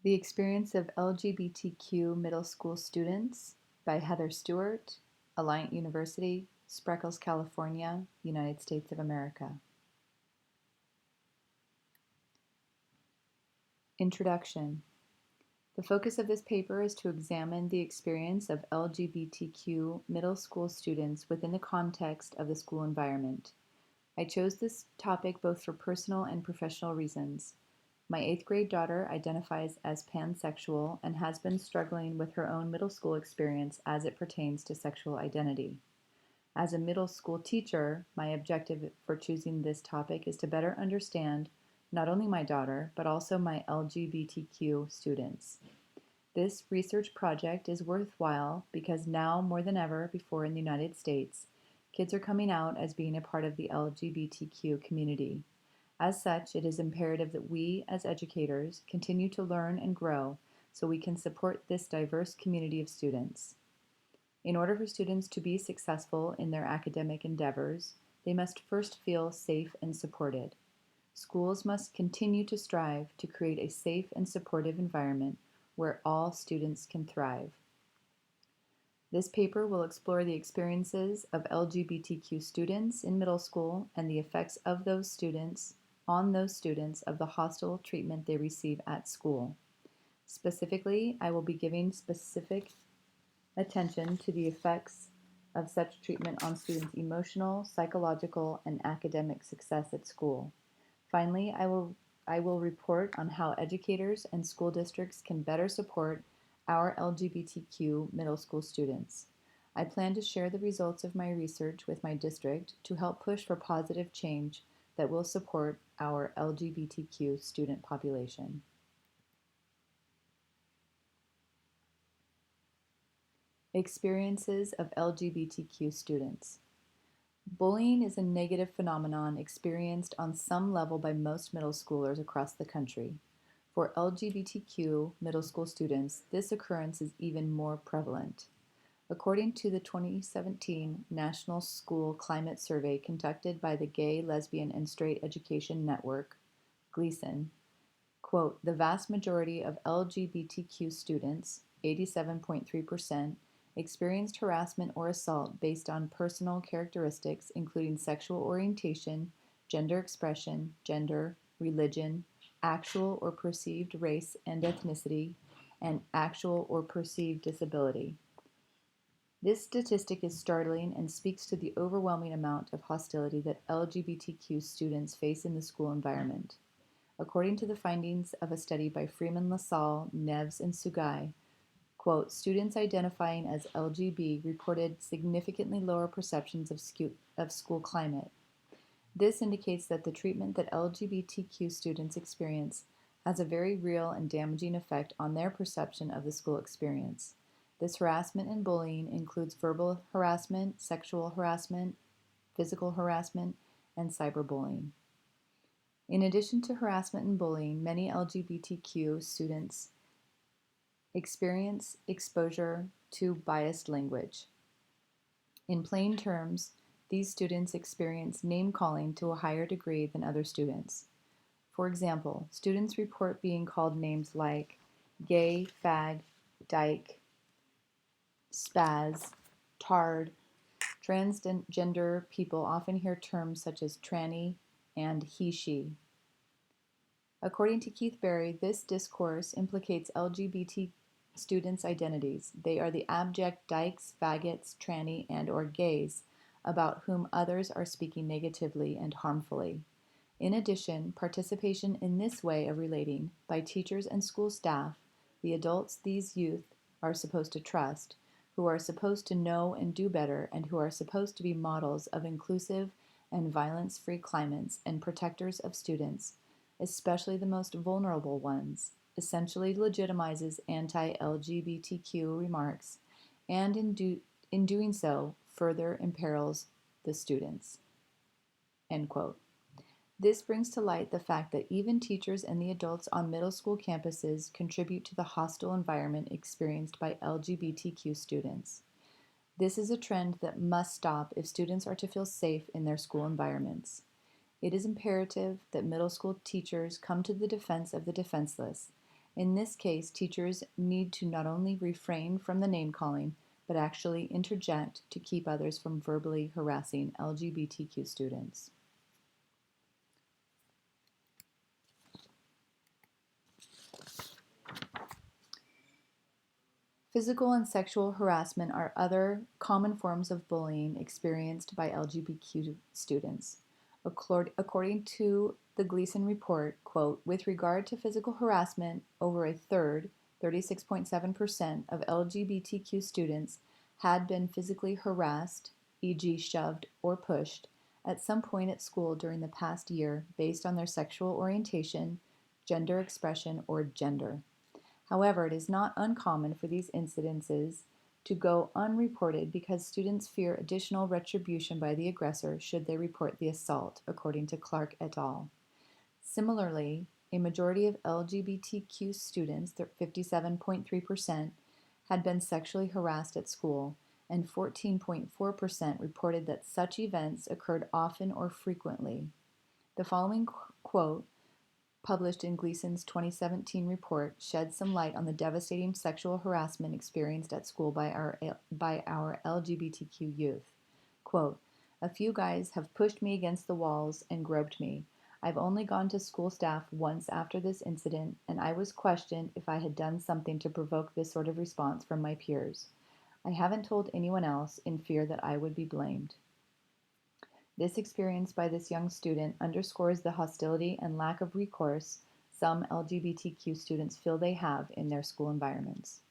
The Experience of LGBTQ Middle School Students by Heather Stewart, Alliant University, Spreckles, California, United States of America. Introduction. The focus of this paper is to examine the experience of LGBTQ middle school students within the context of the school environment. I chose this topic both for personal and professional reasons. My 8th grade daughter identifies as pansexual and has been struggling with her own middle school experience as it pertains to sexual identity. As a middle school teacher, my objective for choosing this topic is to better understand not only my daughter, but also my LGBTQ students. This research project is worthwhile because now more than ever before in the United States, kids are coming out as being a part of the LGBTQ community. As such, it is imperative that we, as educators, continue to learn and grow so we can support this diverse community of students. In order for students to be successful in their academic endeavors, they must first feel safe and supported. Schools must continue to strive to create a safe and supportive environment where all students can thrive. This paper will explore the experiences of LGBTQ students in middle school and the effects of those students on those students of the hostile treatment they receive at school. Specifically, I will be giving specific attention to the effects of such treatment on students' emotional, psychological, and academic success at school. Finally, I will report on how educators and school districts can better support our LGBTQ middle school students. I plan to share the results of my research with my district to help push for positive change that will support our LGBTQ student population. Experiences of LGBTQ students. Bullying is a negative phenomenon experienced on some level by most middle schoolers across the country. For LGBTQ middle school students, this occurrence is even more prevalent. According to the 2017 National School Climate Survey conducted by the Gay, Lesbian, and Straight Education Network, Gleason, quote, the vast majority of LGBTQ students, 87.3%, experienced harassment or assault based on personal characteristics including sexual orientation, gender expression, gender, religion, actual or perceived race and ethnicity, and actual or perceived disability. This statistic is startling and speaks to the overwhelming amount of hostility that LGBTQ students face in the school environment. According to the findings of a study by Freeman, LaSalle, Neves, and Sugai, quote, students identifying as LGB reported significantly lower perceptions of school climate. This indicates that the treatment that LGBTQ students experience has a very real and damaging effect on their perception of the school experience. This harassment and bullying includes verbal harassment, sexual harassment, physical harassment, and cyberbullying. In addition to harassment and bullying, many LGBTQ students experience exposure to biased language. In plain terms, these students experience name-calling to a higher degree than other students. For example, students report being called names like gay, fag, dyke, spaz, tard. Transgender people often hear terms such as tranny and he/she. According to Keith Berry, this discourse implicates LGBT students' identities. They are the abject dykes, faggots, tranny, and or gays about whom others are speaking negatively and harmfully. In addition, participation in this way of relating by teachers and school staff, the adults these youth are supposed to trust, who are supposed to know and do better, and who are supposed to be models of inclusive and violence-free climates and protectors of students, especially the most vulnerable ones, essentially legitimizes anti-LGBTQ remarks and in doing so further imperils the students. End quote. This brings to light the fact that even teachers and the adults on middle school campuses contribute to the hostile environment experienced by LGBTQ students. This is a trend that must stop if students are to feel safe in their school environments. It is imperative that middle school teachers come to the defense of the defenseless In this case, teachers need to not only refrain from the name calling, but actually interject to keep others from verbally harassing LGBTQ students. Physical and sexual harassment are other common forms of bullying experienced by LGBTQ students. According to the Gleason report, quote, with regard to physical harassment, over a third, 36.7% of LGBTQ students had been physically harassed, e.g. shoved or pushed, at some point at school during the past year based on their sexual orientation, gender expression, or gender. However, it is not uncommon for these incidences to go unreported because students fear additional retribution by the aggressor should they report the assault, according to Clark et al. Similarly, a majority of LGBTQ students, 57.3%, had been sexually harassed at school, and 14.4% reported that such events occurred often or frequently. The following quote, published in Gleason's 2017 report, sheds some light on the devastating sexual harassment experienced at school by our LGBTQ youth. Quote, a few guys have pushed me against the walls and groped me. I've only gone to school staff once after this incident, and I was questioned if I had done something to provoke this sort of response from my peers. I haven't told anyone else in fear that I would be blamed. This experience by this young student underscores the hostility and lack of recourse some LGBTQ students feel they have in their school environments.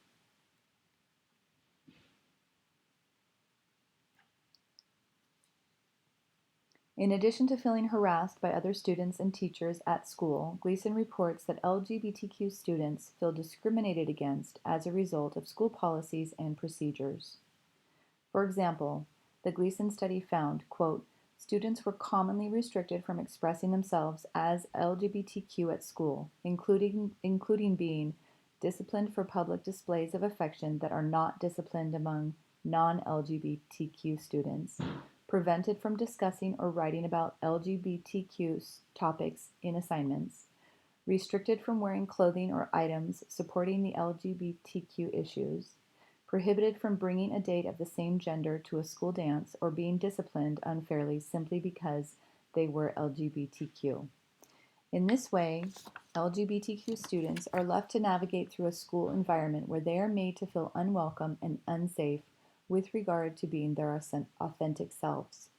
In addition to feeling harassed by other students and teachers at school, Gleason reports that LGBTQ students feel discriminated against as a result of school policies and procedures. For example, the Gleason study found, quote, students were commonly restricted from expressing themselves as LGBTQ at school, including being disciplined for public displays of affection that are not disciplined among non-LGBTQ students, prevented from discussing or writing about LGBTQ topics in assignments, restricted from wearing clothing or items supporting the LGBTQ issues, prohibited from bringing a date of the same gender to a school dance, or being disciplined unfairly simply because they were LGBTQ. In this way, LGBTQ students are left to navigate through a school environment where they are made to feel unwelcome and unsafe with regard to being their authentic selves.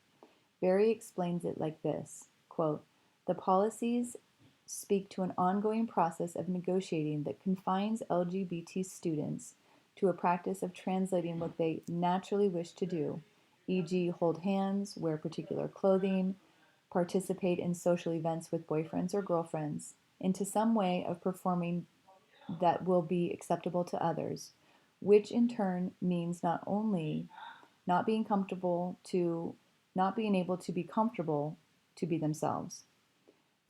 Berry explains it like this, quote, the policies speak to an ongoing process of negotiating that confines LGBT students to a practice of translating what they naturally wish to do, e.g., hold hands, wear particular clothing, participate in social events with boyfriends or girlfriends, into some way of performing that will be acceptable to others, which in turn means not only not being able to be comfortable to be themselves.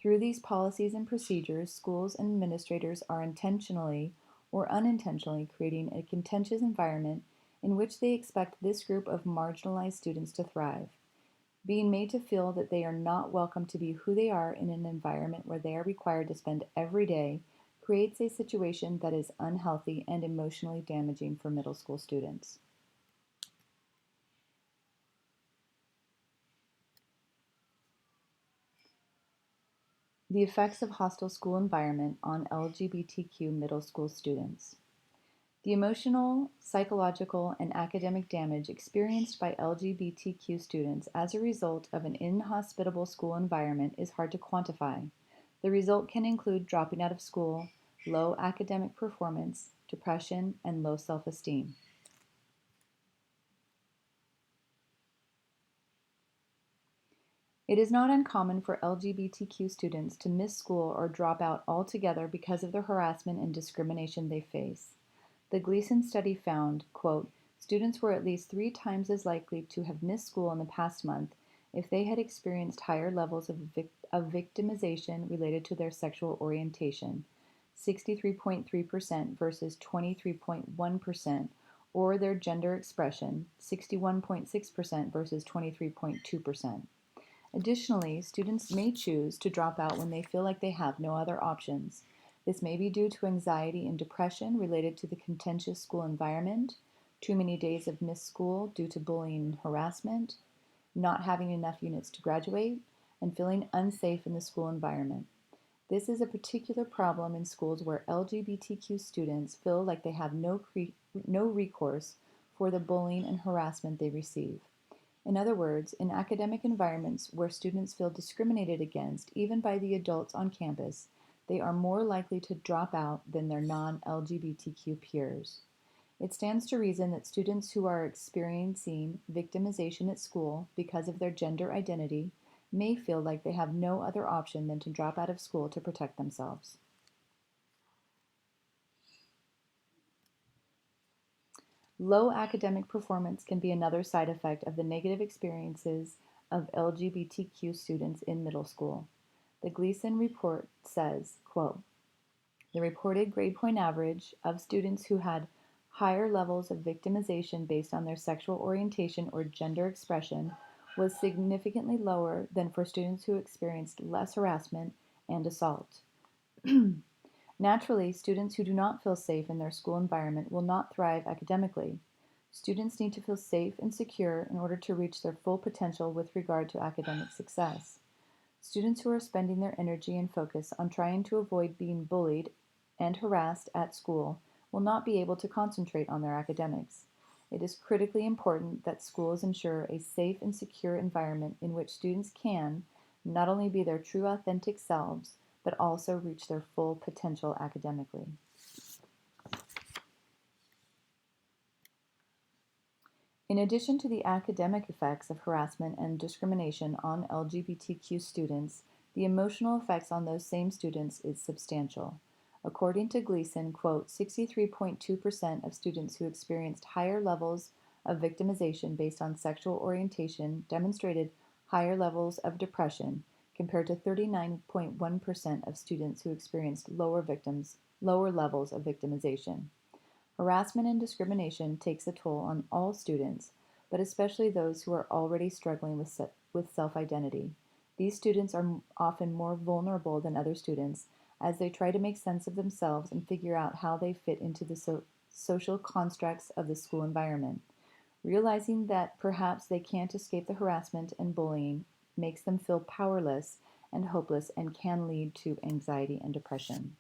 Through these policies and procedures, schools and administrators are intentionally or unintentionally creating a contentious environment in which they expect this group of marginalized students to thrive. Being made to feel that they are not welcome to be who they are in an environment where they are required to spend every day creates a situation that is unhealthy and emotionally damaging for middle school students. The effects of hostile school environment on LGBTQ middle school students. The emotional, psychological, and academic damage experienced by LGBTQ students as a result of an inhospitable school environment is hard to quantify. The result can include dropping out of school, low academic performance, depression, and low self-esteem. It is not uncommon for LGBTQ students to miss school or drop out altogether because of the harassment and discrimination they face. The Gleason study found, quote, students were at least 3 times as likely to have missed school in the past month if they had experienced higher levels of victimization related to their sexual orientation, 63.3% versus 23.1%, or their gender expression, 61.6% versus 23.2%. Additionally, students may choose to drop out when they feel like they have no other options, This may be due to anxiety and depression related to the contentious school environment, too many days of missed school due to bullying and harassment, not having enough units to graduate, and feeling unsafe in the school environment. This is a particular problem in schools where LGBTQ students feel like they have no recourse for the bullying and harassment they receive. In other words, in academic environments where students feel discriminated against, even by the adults on campus, they are more likely to drop out than their non-LGBTQ peers. It stands to reason that students who are experiencing victimization at school because of their gender identity may feel like they have no other option than to drop out of school to protect themselves. Low academic performance can be another side effect of the negative experiences of LGBTQ students in middle school. The Gleason report says, quote, the reported grade point average of students who had higher levels of victimization based on their sexual orientation or gender expression was significantly lower than for students who experienced less harassment and assault. Naturally, students who do not feel safe in their school environment will not thrive academically. Students need to feel safe and secure in order to reach their full potential with regard to academic success. Students who are spending their energy and focus on trying to avoid being bullied and harassed at school will not be able to concentrate on their academics. It is critically important that schools ensure a safe and secure environment in which students can not only be their true authentic selves, but also reach their full potential academically. In addition to the academic effects of harassment and discrimination on LGBTQ students, the emotional effects on those same students is substantial. According to Gleason, quote, 63.2% of students who experienced higher levels of victimization based on sexual orientation demonstrated higher levels of depression compared to 39.1% of students who experienced lower levels of victimization. Harassment and discrimination takes a toll on all students, but especially those who are already struggling with self-identity. These students are often more vulnerable than other students as they try to make sense of themselves and figure out how they fit into the social constructs of the school environment. Realizing that perhaps they can't escape the harassment and bullying makes them feel powerless and hopeless and can lead to anxiety and depression.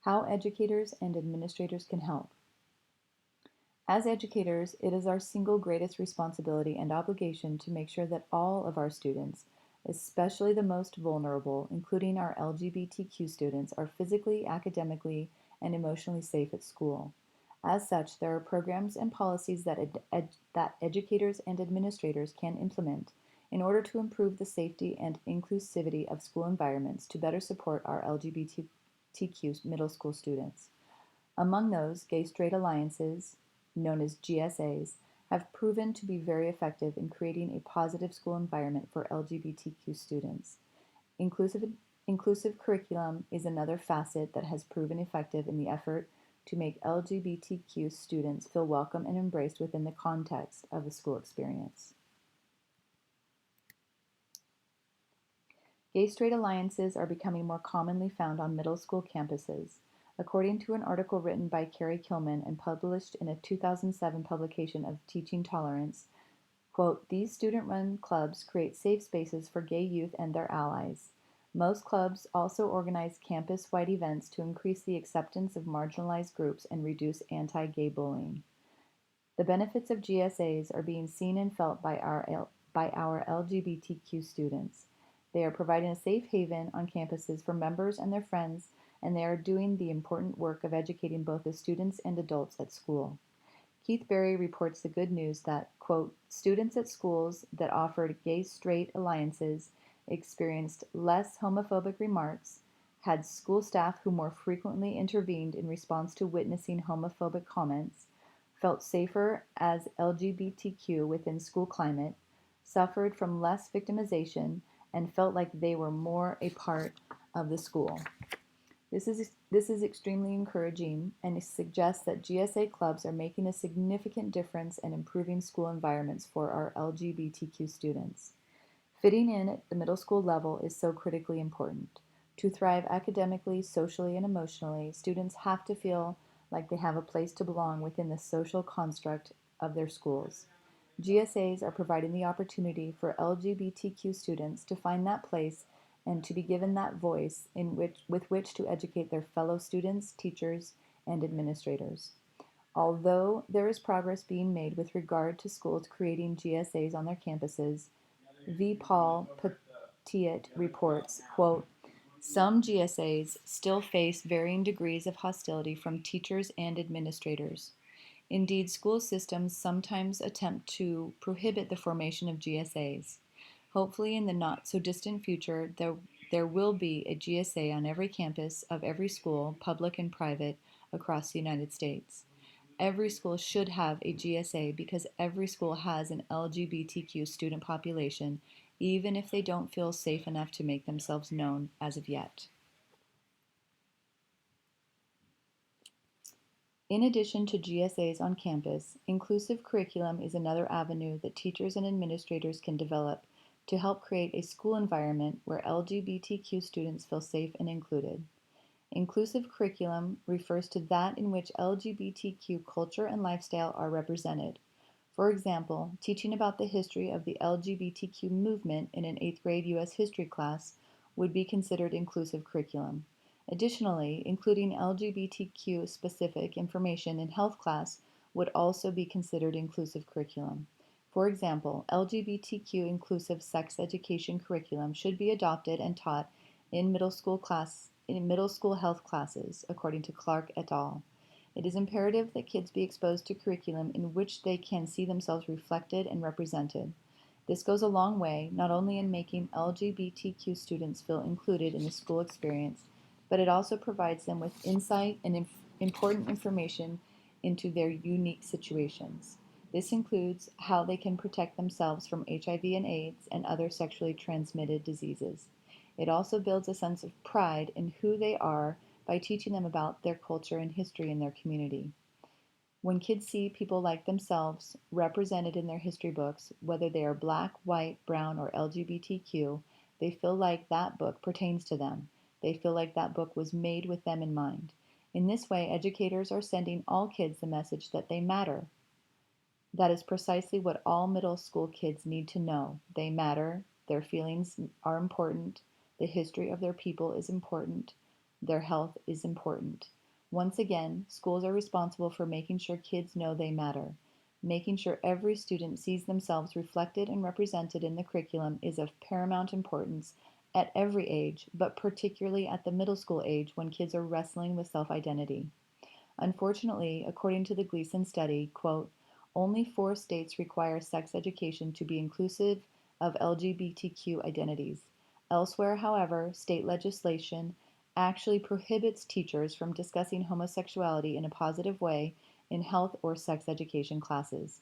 How educators and administrators can help. As educators, it is our single greatest responsibility and obligation to make sure that all of our students, especially the most vulnerable, including our LGBTQ students, are physically, academically, and emotionally safe at school. As such, there are programs and policies that educators and administrators can implement in order to improve the safety and inclusivity of school environments to better support our LGBTQ middle school students. Among those, gay-straight alliances, known as GSAs, have proven to be very effective in creating a positive school environment for LGBTQ students. Inclusive curriculum is another facet that has proven effective in the effort to make LGBTQ students feel welcome and embraced within the context of the school experience. Gay-straight alliances are becoming more commonly found on middle school campuses. According to an article written by Carrie Kilman and published in a 2007 publication of Teaching Tolerance, quote, these student-run clubs create safe spaces for gay youth and their allies. Most clubs also organize campus-wide events to increase the acceptance of marginalized groups and reduce anti-gay bullying. The benefits of GSAs are being seen and felt by our LGBTQ students. They are providing a safe haven on campuses for members and their friends, and they are doing the important work of educating both the students and adults at school. Keith Berry reports the good news that, quote, students at schools that offered gay-straight alliances experienced less homophobic remarks, had school staff who more frequently intervened in response to witnessing homophobic comments, felt safer as LGBTQ within school climate, suffered from less victimization, and felt like they were more a part of the school. This is extremely encouraging, and it suggests that GSA clubs are making a significant difference in improving school environments for our LGBTQ students. Fitting in at the middle school level is so critically important. To thrive academically, socially, and emotionally, students have to feel like they have a place to belong within the social construct of their schools. GSAs are providing the opportunity for LGBTQ students to find that place and to be given that voice with which to educate their fellow students, teachers, and administrators. Although there is progress being made with regard to schools creating GSAs on their campuses, V. Paul Petiot reports, quote, some GSAs still face varying degrees of hostility from teachers and administrators. Indeed, school systems sometimes attempt to prohibit the formation of GSAs. Hopefully, in the not so distant future, there will be a GSA on every campus of every school, public and private, across the United States. Every school should have a GSA because every school has an LGBTQ student population, even if they don't feel safe enough to make themselves known as of yet. In addition to GSAs on campus, inclusive curriculum is another avenue that teachers and administrators can develop to help create a school environment where LGBTQ students feel safe and included. Inclusive curriculum refers to that in which LGBTQ culture and lifestyle are represented. For example, teaching about the history of the LGBTQ movement in an 8th grade U.S. history class would be considered inclusive curriculum. Additionally, including LGBTQ specific information in health class would also be considered inclusive curriculum. For example, LGBTQ inclusive sex education curriculum should be adopted and taught in middle school health classes, according to Clark et al. It is imperative that kids be exposed to curriculum in which they can see themselves reflected and represented. This goes a long way, not only in making LGBTQ students feel included in the school experience, but it also provides them with insight and important information into their unique situations. This includes how they can protect themselves from HIV and AIDS and other sexually transmitted diseases. It also builds a sense of pride in who they are by teaching them about their culture and history in their community. When kids see people like themselves represented in their history books, whether they are black, white, brown, or LGBTQ, they feel like that book pertains to them. They feel like that book was made with them in mind. In this way, educators are sending all kids the message that they matter. That is precisely what all middle school kids need to know. They matter, their feelings are important, the history of their people is important, their health is important. Once again, schools are responsible for making sure kids know they matter. Making sure every student sees themselves reflected and represented in the curriculum is of paramount importance at every age, but particularly at the middle school age when kids are wrestling with self-identity. Unfortunately, according to the Gleason study, quote, only 4 states require sex education to be inclusive of LGBTQ identities. Elsewhere, however, state legislation actually prohibits teachers from discussing homosexuality in a positive way in health or sex education classes.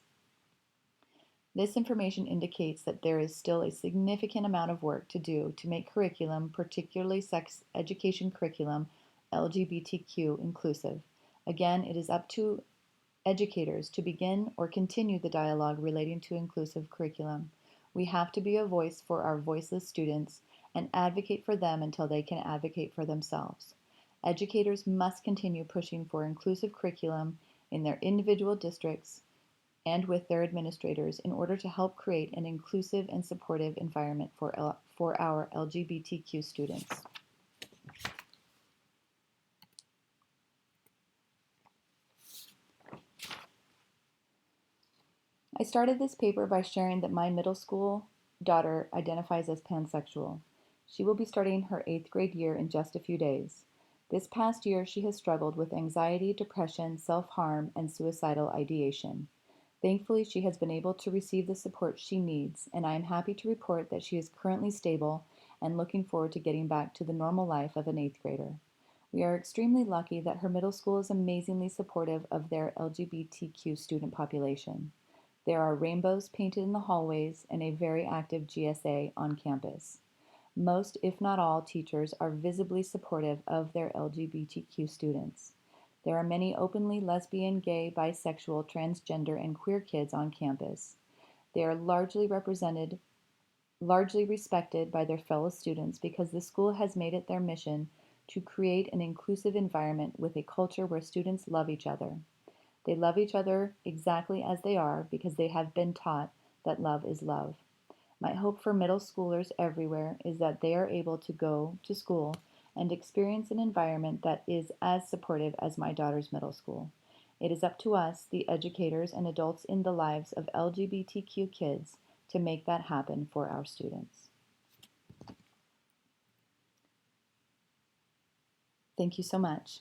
This information indicates that there is still a significant amount of work to do to make curriculum, particularly sex education curriculum, LGBTQ inclusive. Again, it is up to educators to begin or continue the dialogue relating to inclusive curriculum. We have to be a voice for our voiceless students and advocate for them until they can advocate for themselves. Educators must continue pushing for inclusive curriculum in their individual districts and with their administrators in order to help create an inclusive and supportive environment for our LGBTQ students. I started this paper by sharing that my middle school daughter identifies as pansexual. She will be starting her 8th grade year in just a few days. This past year, she has struggled with anxiety, depression, self-harm, and suicidal ideation. Thankfully, she has been able to receive the support she needs, and I am happy to report that she is currently stable and looking forward to getting back to the normal life of an 8th grader. We are extremely lucky that her middle school is amazingly supportive of their LGBTQ student population. There are rainbows painted in the hallways and a very active GSA on campus. Most, if not all, teachers are visibly supportive of their LGBTQ students. There are many openly lesbian, gay, bisexual, transgender, and queer kids on campus. They are largely represented largely respected by their fellow students because the school has made it their mission to create an inclusive environment with a culture where students love each other. They love each other exactly as they are because they have been taught that love is love. My hope for middle schoolers everywhere is that they are able to go to school and experience an environment that is as supportive as my daughter's middle school. It is up to us, the educators and adults in the lives of LGBTQ kids, to make that happen for our students. Thank you so much.